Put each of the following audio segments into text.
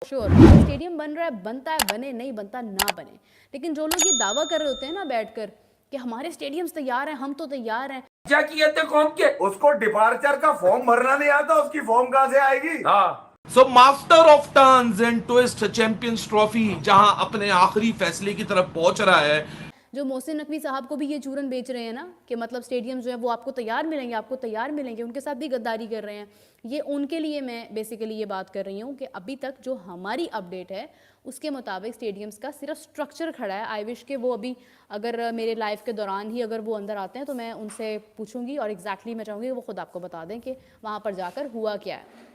Sure stadium बन रहा है, बनता है, बने नहीं बनता ना बने, लेकिन जो लोग ये दावा कर रहे होते हैं ना बैठकर कि हमारे स्टेडियम्स तैयार हैं, हम तो तैयार हैं। क्या किए थे कौम के? उसको डिपार्चर का फॉर्म भरना नहीं आता, उसकी फॉर्म कहां से आएगी? हाँ, so master of turns and twist champions trophy जहां अपने आखिरी फैसले की तरफ पहुंच रहा है। जो मोहसिन नकवी साहब को भी ये चूरन बेच रहे हैं ना कि मतलब स्टेडियम जो है वो आपको तैयार मिलेंगे, आपको तैयार मिलेंगे, उनके साथ भी गद्दारी कर रहे हैं। ये उनके लिए मैं बेसिकली ये बात कर रही हूँ कि अभी तक जो हमारी अपडेट है उसके मुताबिक स्टेडियम्स का सिर्फ स्ट्रक्चर खड़ा है। आई विश के वो अभी अगर मेरे लाइफ के दौरान ही अगर वो अंदर आते हैं तो मैं उनसे पूछूंगी और एग्जैक्टली मैं चाहूँगी वो खुद आपको बता दें कि वहाँ पर जाकर हुआ क्या है।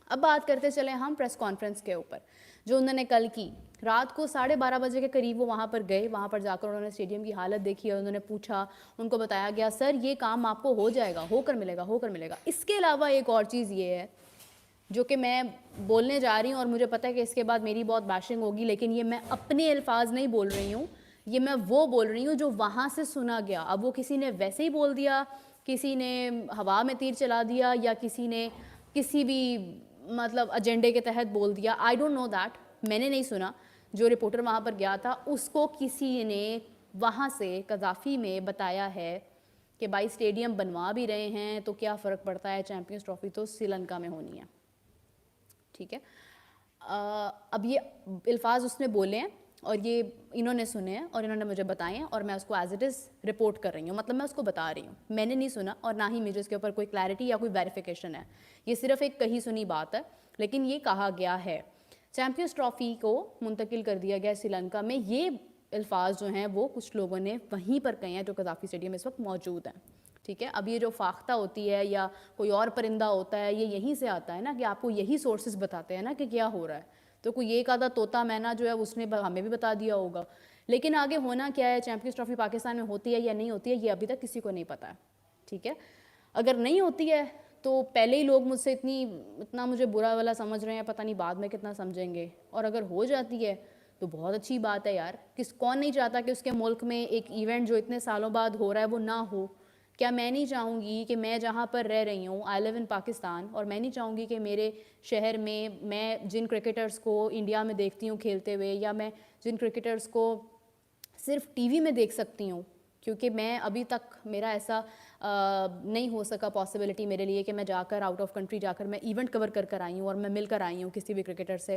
अब बात करते चले हम प्रेस कॉन्फ्रेंस के ऊपर जो उन्होंने कल की। रात को 12:30 बजे के करीब वो वहाँ पर गए, वहाँ पर जाकर उन्होंने स्टेडियम की हालत देखी और उन्होंने पूछा, उनको बताया गया सर ये काम आपको हो जाएगा, होकर मिलेगा, होकर मिलेगा। इसके अलावा एक और चीज़ ये है जो कि मैं बोलने जा रही हूँ और मुझे पता है कि इसके बाद मेरी बहुत बैशिंग होगी, लेकिन ये मैं अपने अल्फाज नहीं बोल रही हूँ, ये मैं वो बोल रही हूँ जो वहाँ से सुना गया। अब वो किसी ने वैसे ही बोल दिया, किसी ने हवा में तीर चला दिया या किसी ने किसी भी मतलब एजेंडे के तहत बोल दिया, आई डोंट नो दैट, मैंने नहीं सुना। जो रिपोर्टर वहाँ पर गया था उसको किसी ने वहाँ से कज़ाफ़ी में बताया है कि भाई स्टेडियम बनवा भी रहे हैं तो क्या फ़र्क पड़ता है, चैम्पियंस ट्रॉफी तो श्रीलंका में होनी है, ठीक है। अब ये अल्फाज उसने बोले हैं और ये इन्होंने सुने हैं और इन्होंने मुझे बताए हैं और मैं उसको एज इट इज़ रिपोर्ट कर रही हूँ, मतलब मैं उसको बता रही हूँ। मैंने नहीं सुना और ना ही मुझे इसके ऊपर कोई क्लैरिटी या कोई वेरिफिकेशन है, ये सिर्फ एक कही सुनी बात है, लेकिन ये कहा गया है। चैम्पियंस ट्रॉफी को मुंतकिल कर दिया गया श्रीलंका में, ये अल्फाज जो हैं वो कुछ लोगों ने वहीं पर कहे हैं जो कज़ाफ़ी स्टेडियम इस वक्त मौजूद हैं, ठीक है। अब ये जो फाख्ता होती है या कोई और परिंदा होता है ये यहीं से आता है ना कि आपको यही सोर्सेज बताते हैं ना कि क्या हो रहा है। तो कोई एक आधा तोता मैना जो है उसने हमें भी बता दिया होगा, लेकिन आगे होना क्या है, चैम्पियंस ट्रॉफी पाकिस्तान में होती है या नहीं होती है ये अभी तक किसी को नहीं पता है, ठीक है। अगर नहीं होती है तो पहले ही लोग मुझसे इतना मुझे बुरा वाला समझ रहे हैं, पता नहीं बाद में कितना समझेंगे। और अगर हो जाती है तो बहुत अच्छी बात है यार, कौन नहीं चाहता कि उसके मुल्क में एक इवेंट जो इतने सालों बाद हो रहा है वो ना हो। क्या मैं नहीं चाहूँगी कि मैं जहाँ पर रह रही हूँ, आई लिव इन पाकिस्तान, और मैं नहीं चाहूँगी कि मेरे शहर में मैं जिन क्रिकेटर्स को इंडिया में देखती हूँ खेलते हुए या मैं जिन क्रिकेटर्स को सिर्फ टीवी में देख सकती हूँ, क्योंकि मैं अभी तक मेरा ऐसा नहीं हो सका पॉसिबिलिटी मेरे लिए कि मैं जाकर आउट ऑफ कंट्री जाकर मैं इवेंट कवर कर आई हूँ और मैं मिलकर आई हूँ किसी भी क्रिकेटर से।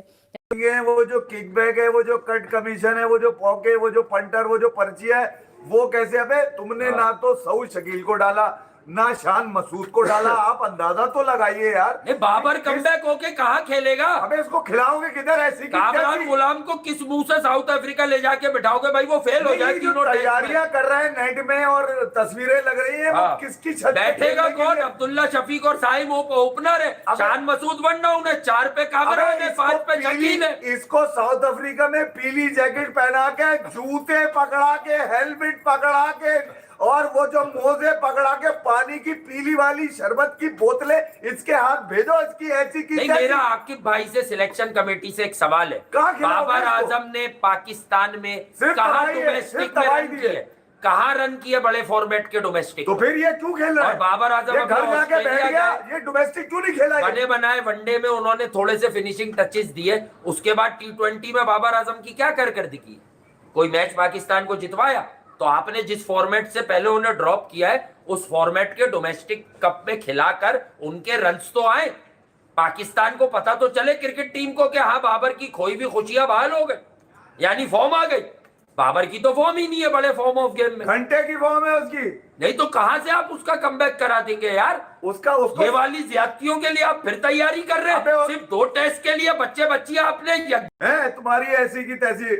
ये वो जो किकबैक है, वो जो कट कमीशन है, वो जो पॉके, वो जो पंटर, वो जो पर्ची है, वो कैसे? अबे तुमने ना तो सऊद शकील को डाला ना शान मसूद को डाला, आप अंदाजा तो लगाइए यार। ये बाबर कमबैक होके कहाँ खेलेगा? अबे इसको खिलाओगे किधर? ऐसी कामरान गुलाम को किस मुंह से साउथ अफ्रीका ले जाके बिठाओगे भाई? वो फेल हो जाए। तैयारियां कर रहे हैं नेट में और तस्वीरें लग रही है, वो किसकी छत बैठेगा कौन? अब्दुल्ला शफीक और साइम ओपनर है, शान मसूद बनना, उन्हें 4 पे कामरा है, 5 पे शकील है। इसको साउथ अफ्रीका में पीली जैकेट पहना के, जूते पकड़ा के, हेलमेट पकड़ा के और वो जो मोजे पकड़ा के पानी की पीली वाली शरबत की बोतलें इसके हाथ भेजो। इसकी ऐसी की मेरा आकिब भाई से सिलेक्शन कमेटी से एक सवाल है, बाबर आजम ने पाकिस्तान में कहा डोमेस्टिक में रन किए, कहाँ रन किए बड़े फॉर्मेट के डोमेस्टिक? तो फिर ये क्यों खेल रहा है? और बाबर आजम घर जाके बैठ गया, ये डोमेस्टिक क्यों नहीं खेला? बने बनाए वनडे में उन्होंने थोड़े से फिनिशिंग टचेस दिए, उसके बाद T20 में बाबर आजम की क्या कारकर्दगी? कोई मैच पाकिस्तान को जितवाया? तो आपने जिस फॉर्मेट से पहले उन्हें ड्रॉप किया है उस फॉर्मेट के डोमेस्टिक कप में खिलाकर उनके रन्स तो आए, पाकिस्तान को पता तो चले क्रिकेट टीम को कि हाँ बाबर की खोई भी खुशियां बहाल हो गई, यानी फॉर्म आ गई। बाबर की तो फॉर्म ही नहीं है बड़े फॉर्म ऑफ गेम में, घंटे की फॉर्म है उसकी, नहीं तो कहां से आप उसका कमबैक करा देंगे यार? उसको ये वाली ज्यादतियों के लिए आप फिर तैयारी कर रहे हैं, सिर्फ 2 टेस्ट के लिए बच्चियां आपने है तुम्हारी ऐसी की तैसी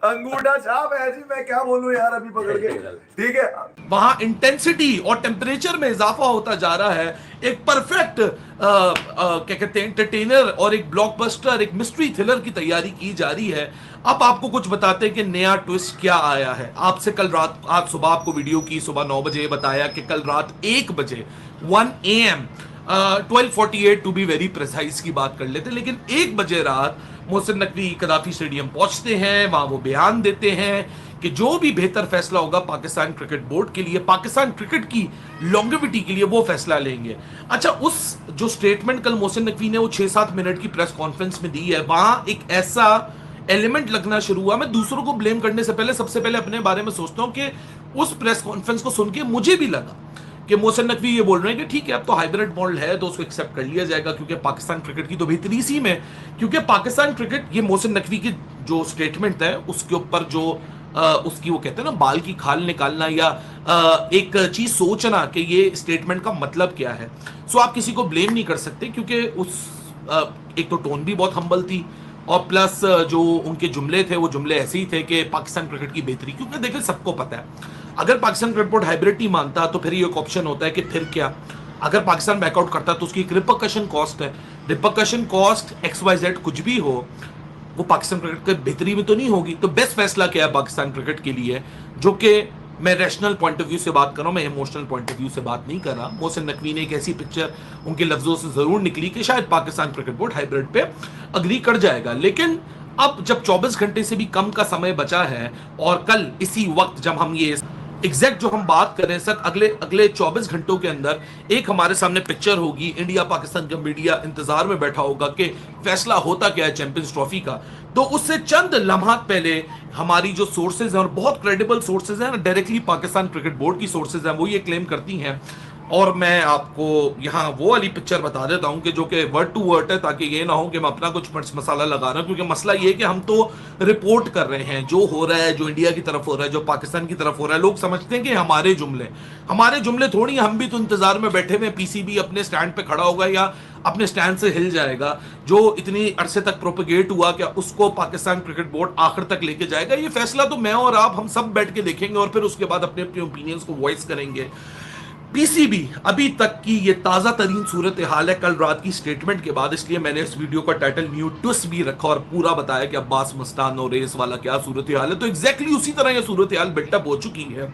अंगूठा छाप ऐसी, मैं क्या बोलूं यार अभी पकड़ के, ठीक है। वहां इंटेंसिटी और टेम्परेचर में इजाफा होता जा रहा है, एक परफेक्ट क्या कहते हैं एंटरटेनर और एक ब्लॉकबस्टर, एक मिस्ट्री थ्रिलर की तैयारी की जा रही है। अब आपको कुछ बताते हैं कि नया ट्विस्ट क्या आया है। आपसे कल रात, आज सुबह आपको वीडियो की सुबह 9 बजे बताया कि कल रात 1 बजे 1 AM 12:48 to be very precise की बात कर लेते हैं। लेकिन 1 बजे रात मोहसिन नकवी कदाफी स्टेडियम पहुंचते हैं, वहां वो बयान देते हैं कि जो भी बेहतर फैसला होगा पाकिस्तान क्रिकेट बोर्ड के लिए, पाकिस्तान क्रिकेट की लॉन्गेविटी के लिए, वो फैसला लेंगे। अच्छा, उस जो स्टेटमेंट कल मोहसिन नकवी ने वो 6-7 मिनट की प्रेस कॉन्फ्रेंस में दी है, वहां एक ऐसा एलिमेंट लगना शुरू हुआ। मैं दूसरों को ब्लेम करने से पहले सबसे पहले अपने बारे में सोचता हूं कि उस प्रेस कॉन्फ्रेंस को सुन के मुझे भी लगा कि मोहसिन नकवी ये बोल रहे हैं कि ठीक है, अब तो हाइब्रिड मॉडल है तो उसको एक्सेप्ट कर लिया जाएगा, क्योंकि पाकिस्तान क्रिकेट की तो बेहतरी इसी में, क्योंकि पाकिस्तान क्रिकेट, ये मोहसिन नकवी की जो स्टेटमेंट है उसके ऊपर जो उसकी वो कहते हैं ना बाल की खाल निकालना, या एक चीज सोचना कि ये स्टेटमेंट का मतलब क्या है। सो आप किसी को ब्लेम नहीं कर सकते, क्योंकि उस एक तो टोन भी बहुत हम्बल थी, और प्लस जो उनके जुमले थे वो जुमले ऐसे ही थे कि पाकिस्तान क्रिकेट की बेहतरी, क्योंकि देखिए सबको पता है अगर Pakistan cricket board hybrid team मानता तो फिर ये एक ऑप्शन होता है कि फिर क्या, अगर पाकिस्तान बैकआउट करता तो उसकी एक रिपरकशन कॉस्ट है, रिपरकशन कॉस्ट XYZ कुछ भी हो, वो पाकिस्तान क्रिकेट की बेहतरी में तो नहीं होगी। तो बेस्ट फैसला क्या है पाकिस्तान क्रिकेट के लिए, जो कि मैं रैशनल पॉइंट ऑफ व्यू से बात कर रहा हूं, मैं इमोशनल पॉइंट ऑफ व्यू से बात नहीं कर रहा। मोहसिन नकवी ने एक ऐसी पिक्चर उनके लफ्जों से जरूर निकली कि शायद पाकिस्तान क्रिकेट बोर्ड हाइब्रिड पे अग्री कर जाएगा, लेकिन अब जब 24 घंटे से भी कम का समय बचा है, और कल इसी वक्त जब हम ये एग्जैक्ट जो हम बात कर रहे हैं सर, अगले अगले 24 घंटों के अंदर एक हमारे सामने पिक्चर होगी, इंडिया पाकिस्तान का मीडिया इंतजार में बैठा होगा कि फैसला होता क्या है चैंपियंस ट्रॉफी का। तो उससे चंद लम्हात पहले हमारी जो सोर्सेज हैं, और बहुत क्रेडिबल सोर्सेज हैं, डायरेक्टली पाकिस्तान क्रिकेट बोर्ड की सोर्सेज हैं, वो ये क्लेम करती हैं, और मैं आपको यहाँ वो वाली पिक्चर बता देता हूँ कि जो कि वर्ड टू वर्ड है, ताकि ये ना हो कि मैं अपना कुछ मिर्च मसाला लगा रहा हूँ, क्योंकि मसला ये है कि हम तो रिपोर्ट कर रहे हैं जो हो रहा है, जो इंडिया की तरफ हो रहा है, जो पाकिस्तान की तरफ हो रहा है। लोग समझते हैं कि हमारे जुमले थोड़ी, हम भी तो इंतजार में बैठे हुए, पीसीबी अपने स्टैंड पे खड़ा होगा या अपने स्टैंड से हिल जाएगा, जो इतनी अरसे तक प्रोपेगेट हुआ क्या उसको पाकिस्तान क्रिकेट बोर्ड आखिर तक लेके जाएगा। ये फैसला तो मैं और आप हम सब बैठ के देखेंगे, और फिर उसके बाद अपने अपने ओपिनियंस को वॉइस करेंगे। पीसीबी अभी तक की ये ताजा तरीन सूरत हाल है कल रात की स्टेटमेंट के बाद, इसलिए मैंने इस वीडियो का टाइटल न्यू ट्विस्ट भी रखा और पूरा बताया कि अब्बास मस्तान और रेस वाला क्या सूरत हाल है। तो एग्जैक्टली उसी तरह ये सूरत हाल बिल्टअप हो चुकी है।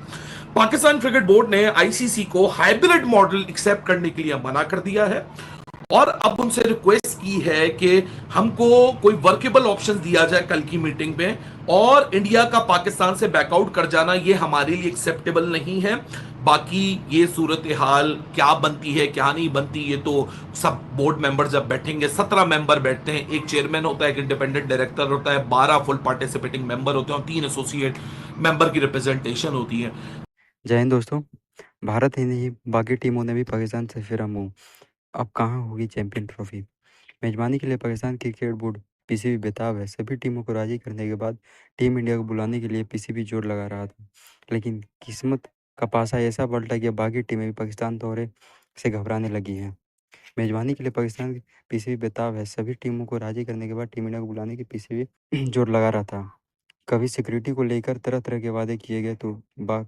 पाकिस्तान क्रिकेट बोर्ड ने आईसीसी को हाइब्रिड मॉडल एक्सेप्ट करने के लिए मना कर दिया है, और अब उनसे रिक्वेस्ट की है कि हमको कोई वर्केबल ऑप्शन दिया जाए कल की मीटिंग में, और इंडिया का पाकिस्तान से बैकआउट कर जाना ये हमारे लिए एक्सेप्टेबल नहीं है। बाकी ये सूरत हाल क्या बनती है क्या नहीं बनती, ये तो सब बोर्ड मेंबर जब बैठेंगे, 17 मेंबर बैठते हैं, एक चेयरमैन होता है, एक इंडिपेंडेंट डायरेक्टर होता है, 12 फुल पार्टिसिपेटिंग मेंबर होते हैं, और 3 एसोसिएट मेंबर की रिप्रेजेंटेशन होती है। जय हिंद दोस्तों। भारत ही नहीं बाकी टीमों ने भी पाकिस्तान से फेरा मुंह। अब कहाँ होगी चैंपियन ट्रॉफी। मेजबानी के लिए पाकिस्तान क्रिकेट बोर्ड पीसीबी बेताब है। सभी टीमों को राजी करने के बाद टीम इंडिया को बुलाने के लिए पीसीबी जोर लगा रहा था, लेकिन किस्मत का पासा ऐसा पलटा कि अब बाकी टीमें भी पाकिस्तान दौरे से घबराने लगी हैं। मेजबानी के लिए पाकिस्तान पीसीबी बेताब है। सभी टीमों को राजी करने के बाद टीम इंडिया को बुलाने की पीसीबी जोर लगा रहा था। कभी सिक्योरिटी को लेकर तरह तरह के वादे किए गए तो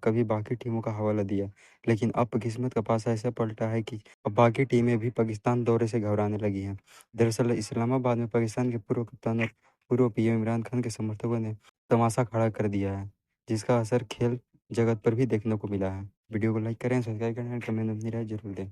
कभी बाकी टीमों का हवाला दिया, लेकिन अब किस्मत का पासा ऐसा पलटा है कि अब बाकी टीमें भी पाकिस्तान दौरे से घबराने लगी हैं। दरअसल इस्लामाबाद में पाकिस्तान के पूर्व कप्तान और पूर्व पीएम इमरान खान के समर्थकों ने तमाशा खड़ा कर दिया है, जिसका असर खेल जगत पर भी देखने को मिला है। वीडियो को लाइक करें, सब्सक्राइब करें और कमेंट अपनी राय जरूर दें।